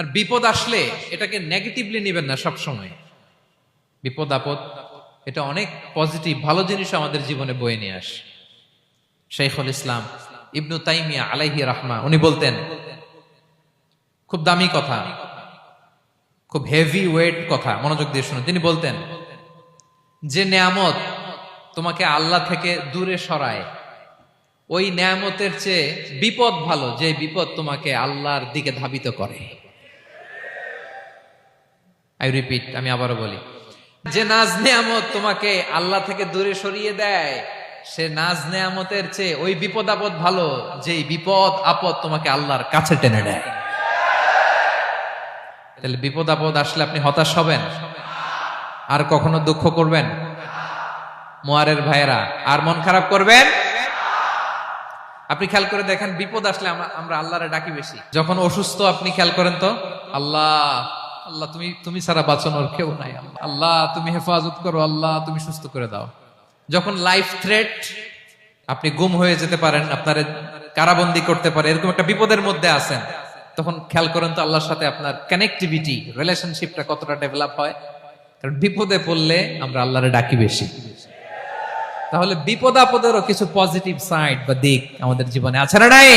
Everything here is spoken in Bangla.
আর বিপদ আসলে এটাকে নেগেটিভলি নেবেন না। সব সময় বিপদ আপদ এটা অনেক পজিটিভ ভালো জিনিস আমাদের জীবনে বয়ে নিয়ে আসে। শাইখুল ইসলাম ইবনু তাইমিয়া আলাইহি রাহমা উনি বলতেন, খুব দামি কথা, খুব হেভি ওয়েট কথা, মনোযোগ দিয়ে শুনুন। তিনি বলতেন, যে নেয়ামত তোমাকে আল্লাহ থেকে দূরে সরায়, ওই নেয়ামতের চেয়ে বিপদ ভালো, যে বিপদ তোমাকে আল্লাহর দিকে ধাবিত করে। আই রিপিট, আমি আবারও বলি, যে নাজ নেয়ামত তোমাকে আল্লাহ থেকে দূরে সরিয়ে দেয়, সে নাজ নেয়ামতের চেয়ে ওই বিপদ আপদ ভালো, যে বিপদ আপদ তোমাকে আল্লাহর কাছে টেনে দেয়। তাহলে বিপদ আপদ আসলে আপনি হতাশ হবেন? আর কখনো দুঃখ করবেন? মোয়ারের ভাইয়েরা, আর মন খারাপ করবেন? আপনি খেয়াল করে দেখেন, বিপদ আসলে আমরা আল্লাহরে ডাকি বেশি। যখন অসুস্থ আপনি খেয়াল করেন তো, আল্লাহ আল্লাহ তুমি ছাড়া বাঁচানোর কেউ নাই, আল্লাহ তুমি হেফাজত করো, আল্লাহ তুমি সুস্থ করে দাও। যখন লাইফ থ্রেট, আপনি গুম হয়ে যেতে পারেন, আপনার কারাবন্দি করতে পারে, এরকম একটা বিপদের মধ্যে আছেন, তখন খেয়াল করেন তো আল্লাহর সাথে আপনার কানেক্টিভিটি, রিলেশনশিপটা কতটা ডেভেলপ হয়। কারণ বিপদে পড়লে আমরা আল্লাহরে ডাকি বেশি। তাহলে বিপদ আপদেরও কিছু পজিটিভ সাইড বা দিক আমাদের জীবনে আছে না নাই?